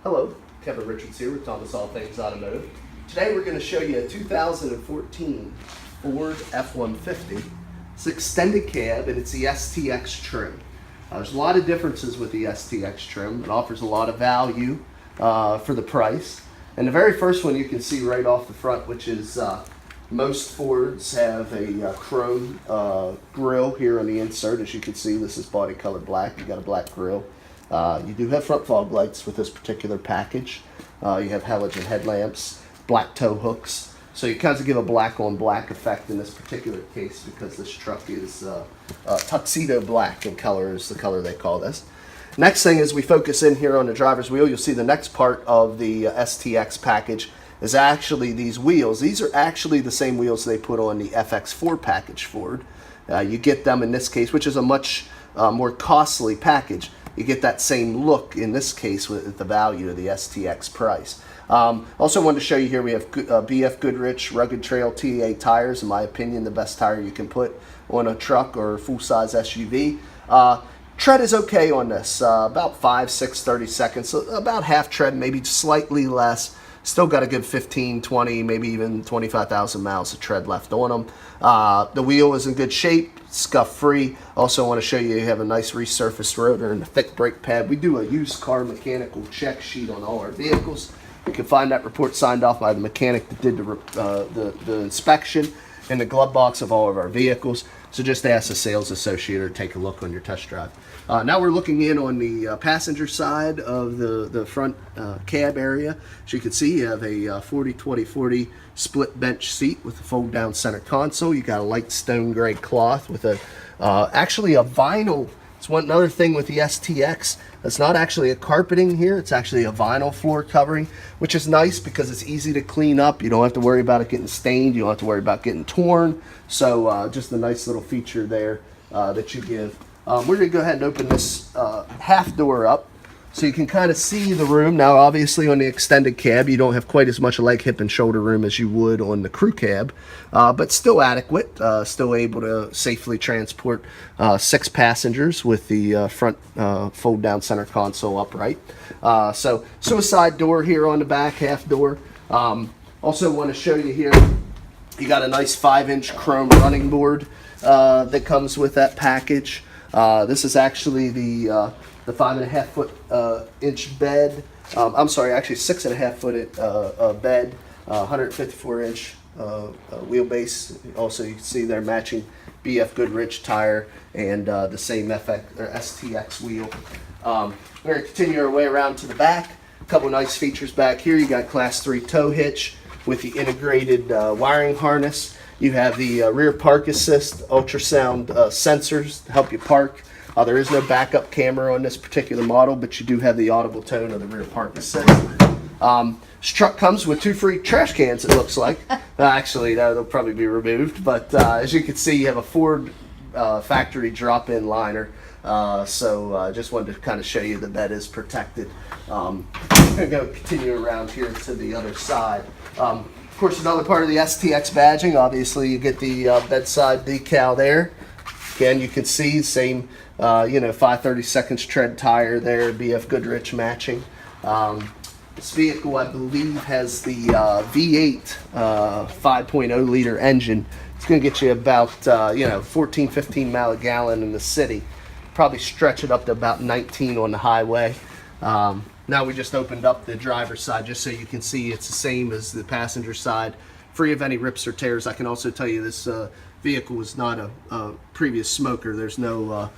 Hello, Kevin Richards here with Thomas All Things Automotive. Today we're going to show you a 2014 Ford F-150. It's extended cab and it's the STX trim. There's a lot of differences with the STX trim. It offers a lot of value for the price. And the very first one you can see right off the front, which is most Fords have a chrome grille here on the insert. As you can see, this is body color black. You got a black grille. You do have front fog lights with this particular package. You have halogen headlamps, black tow hooks. So you kind of give a black on black effect in this particular case because this truck is tuxedo black in color, is the color they call this. Next thing is we focus in here on the driver's wheel. You'll see the next part of the STX package is actually these wheels. These are actually the same wheels they put on the FX4 package Ford. You get them in this case, which is a much more costly package. You get that same look in this case with the value of the STX price. Also wanted to show you here we have BF Goodrich Rugged Trail TA tires. In my opinion, the best tire you can put on a truck or full-size SUV. Tread is okay on this, about 5, 6, 30 seconds, so about half tread, maybe slightly less. Still got a good 15, 20, maybe even 25,000 miles of tread left on them. The wheel is in good shape, scuff-free. Also want to show you have a nice resurfaced rotor and a thick brake pad. We do a used car mechanical check sheet on all our vehicles. You can find that report signed off by the mechanic that did the inspection in the glove box of all of our vehicles. So just ask a sales associate or take a look on your test drive. Now we're looking in on the passenger side of the front cab area. As you can see, you have a 40-20-40 split bench seat with a fold down center console. You got a light stone gray cloth with a actually a vinyl. It's another thing with the STX. It's not actually a carpeting here. It's actually a vinyl floor covering, which is nice because it's easy to clean up. You don't have to worry about it getting stained. You don't have to worry about getting torn. So just a nice little feature there that you give. We're going to go ahead and open this half door up so you can kind of see the room. Now, obviously, on the extended cab, you don't have quite as much leg, hip, and shoulder room as you would on the crew cab, but still adequate, still able to safely transport 6 passengers with the front fold-down center console upright. So, suicide door here on the back, half door. Also want to show you here, you got a nice 5-inch chrome running board that comes with that package. This is actually the 5.5 inch bed. I'm sorry, actually 6.5 foot bed, 154 inch wheelbase. Also, you can see they're matching BF Goodrich tire and the same STX wheel. We're going to continue our way around to the back. A couple nice features back here. You got Class 3 tow hitch with the integrated wiring harness. You have the rear park assist, ultrasound sensors to help you park. There is no backup camera on this particular model, but you do have the audible tone of the rear park assist. This truck comes with 2 free trash cans, it looks like. Actually, they'll probably be removed, but as you can see, you have a Ford factory drop-in liner. So just wanted to kind of show you that that is protected. I'm going to go continue around here to the other side. Of course, another part of the STX badging, obviously you get the bedside decal there. Again, you can see same, 5/32 tread tire there, BF Goodrich matching. This vehicle, I believe, has the V8 5.0 liter engine. It's going to get you about 14, 15 mile a gallon in the city. Probably stretch it up to about 19 on the highway. Now we just opened up the driver's side just so you can see it's the same as the passenger side, free of any rips or tears. I can also tell you this vehicle is not a previous smoker. There's no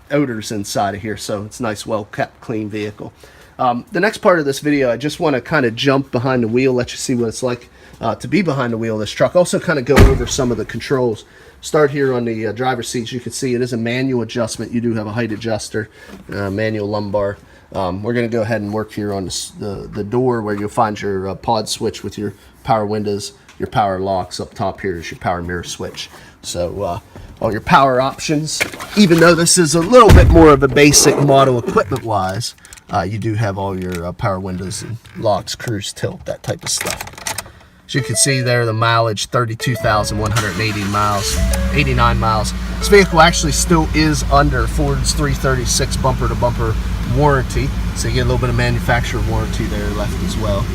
odors inside of here, so it's a nice, well kept, clean vehicle. The next part of this video, I just want to kind of jump behind the wheel, let you see what it's like to be behind the wheel of this truck. Also kind of go over some of the controls. Start here on the driver's seat. You can see it is a manual adjustment. You do have a height adjuster, manual lumbar. We're going to go ahead and work here on the door where you'll find your pod switch with your power windows, your power locks. Up top here is your power mirror switch. So all your power options, even though this is a little bit more of a basic model equipment wise, you do have all your power windows and locks, cruise, tilt, that type of stuff. As you can see there, the mileage, 32,180 miles, 89 miles. This vehicle actually still is under Ford's 336 bumper-to-bumper warranty. So you get a little bit of manufacturer warranty there left as well.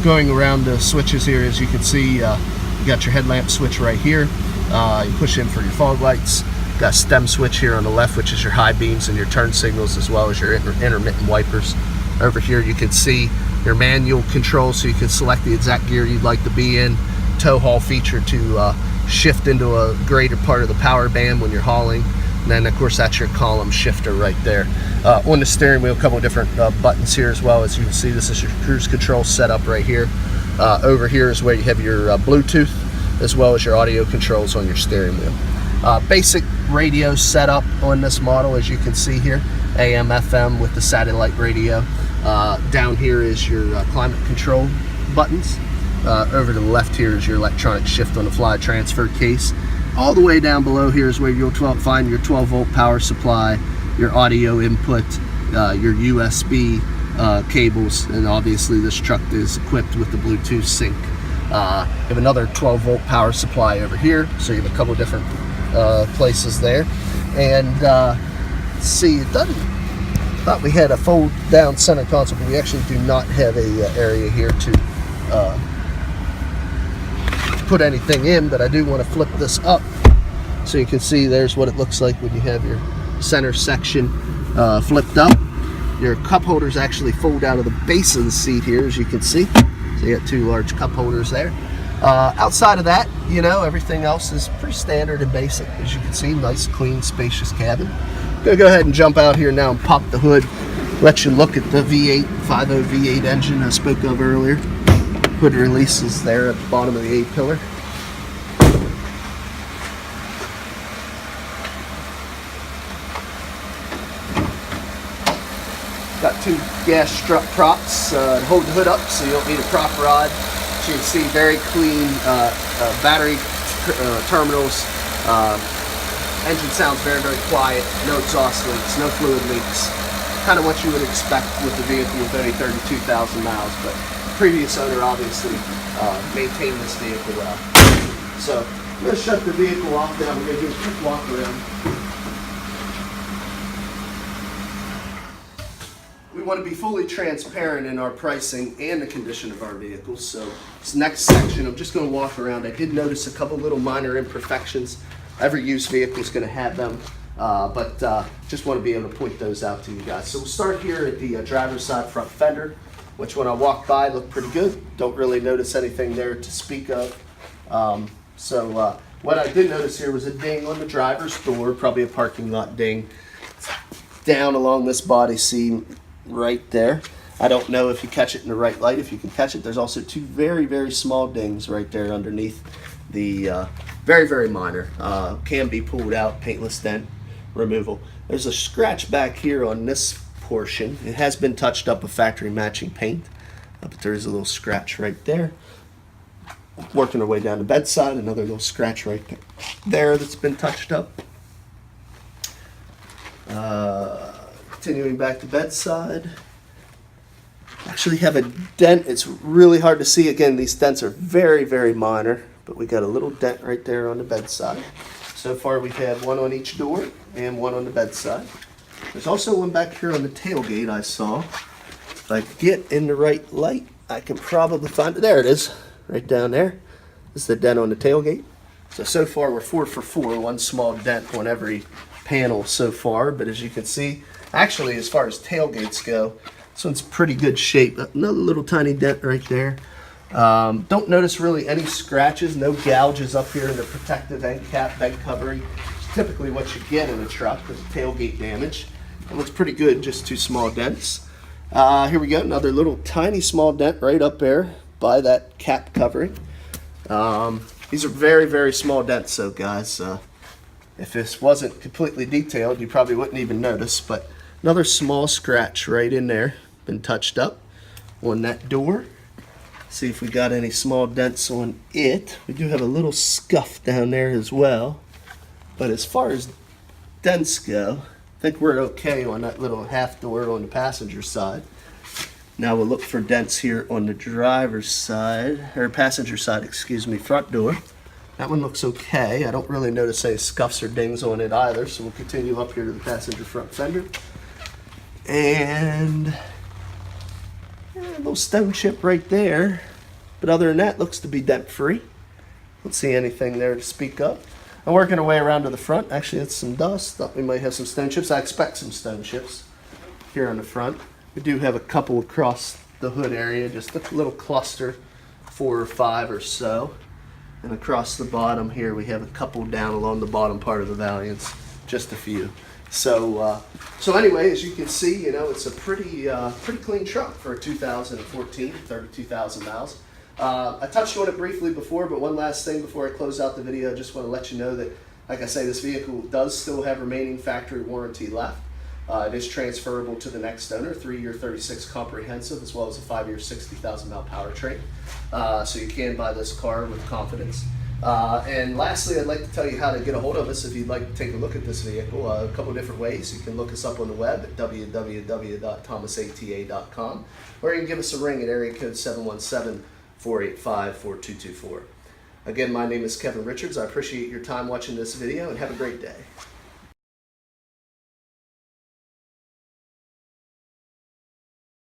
Going around the switches here, as you can see, you got your headlamp switch right here. You push in for your fog lights. Got a stem switch here on the left, which is your high beams and your turn signals, as well as your intermittent wipers. Over here you can see your manual control, so you can select the exact gear you'd like to be in. Tow haul feature to shift into a greater part of the power band when you're hauling. And then of course that's your column shifter right there. On the steering wheel, a couple of different buttons here as well. As you can see, this is your cruise control setup right here. Over here is where you have your Bluetooth, as well as your audio controls on your steering wheel. Basic radio setup on this model, as you can see here, AM, FM with the satellite radio. Down here is your climate control buttons. Over to the left here is your electronic shift on the fly transfer case. All the way down below here is where you'll find your 12-volt power supply, your audio input, your USB cables, and obviously this truck is equipped with the Bluetooth sync. You have another 12-volt power supply over here, so you have a couple different places there. And let's see, it doesn't. Thought we had a fold-down center console, but we actually do not have a area here to put anything in. But I do want to flip this up so you can see there's what it looks like when you have your center section flipped up. Your cup holders actually fold out of the base of the seat here, as you can see. So you got two large cup holders there. Outside of that, you know, everything else is pretty standard and basic. As you can see, nice, clean, spacious cabin. I'm gonna go ahead and jump out here now and pop the hood, let you look at the V8, 5.0 V8 engine I spoke of earlier. Hood releases there at the bottom of the A-pillar. Got two gas strut props to hold the hood up, so you don't need a prop rod. As you can see, very clean battery terminals. Engine sounds very, very quiet. No exhaust leaks, no fluid leaks. Kind of what you would expect with the vehicle with only 32,000 miles, but the previous owner obviously maintained this vehicle well. So I'm going to shut the vehicle off now. We're going to do a quick walk around. We want to be fully transparent in our pricing and the condition of our vehicles. So this next section, I'm just going to walk around. I did notice a couple little minor imperfections. Every used vehicle is going to have them, but just want to be able to point those out to you guys. So we'll start here at the driver's side front fender, which when I walked by looked pretty good. Don't really notice anything there to speak of. What I did notice here was a ding on the driver's door, probably a parking lot ding, down along this body seam right there. I don't know if you catch it in the right light, if you can catch it. There's also two very, very small dings right there underneath the very, very minor. Can be pulled out, paintless dent removal. There's a scratch back here on this portion. It has been touched up with factory matching paint, but there is a little scratch right there. Working our way down the bedside, another little scratch right there that's been touched up. Continuing back to bedside. Actually have a dent. It's really hard to see. Again, these dents are very, very minor, but we got a little dent right there on the bedside. So far we've had one on each door and one on the bedside. There's also one back here on the tailgate I saw. If I get in the right light, I can probably find it. There it is, right down there. This is the dent on the tailgate. So far we're 4 for 4, one small dent on every panel so far, but as you can see, actually as far as tailgates go, this one's pretty good shape. Another little tiny dent right there. Don't notice really any scratches, no gouges up here in the protective end cap, bed covering. Typically what you get in a truck with tailgate damage. It looks pretty good, just two small dents. Here we go, another little tiny small dent right up there by that cap covering. These are very, very small dents, so guys, if this wasn't completely detailed, you probably wouldn't even notice, but another small scratch right in there, been touched up on that door. See if we got any small dents on it. We do have a little scuff down there as well, but as far as dents go, I think we're okay on that little half door on the passenger side. Now we'll look for dents here on the driver's side, or passenger side, excuse me, front door. That one looks okay. I don't really notice any scuffs or dings on it either, so we'll continue up here to the passenger front fender. And a little stone chip right there. But other than that, looks to be dent free. Don't see anything there to speak of. I'm working our way around to the front. Actually, it's some dust. Thought we might have some stone chips. I expect some stone chips here on the front. We do have a couple across the hood area, just a little cluster, 4 or 5 or so. And across the bottom here, we have a couple down along the bottom part of the valiance, just a few. So anyway, as you can see, you know, it's a pretty clean truck for a 2014, 32,000 miles. I touched on it briefly before, but one last thing before I close out the video, I just want to let you know that, like I say, this vehicle does still have remaining factory warranty left. It is transferable to the next owner, 3-year 36 comprehensive, as well as a 5-year 60,000 mile powertrain. So you can buy this car with confidence. And lastly, I'd like to tell you how to get a hold of us if you'd like to take a look at this vehicle. A couple different ways. You can look us up on the web at www.thomasata.com, or you can give us a ring at area code 717-485-4224. Again, my name is Kevin Richards. I appreciate your time watching this video, and have a great day.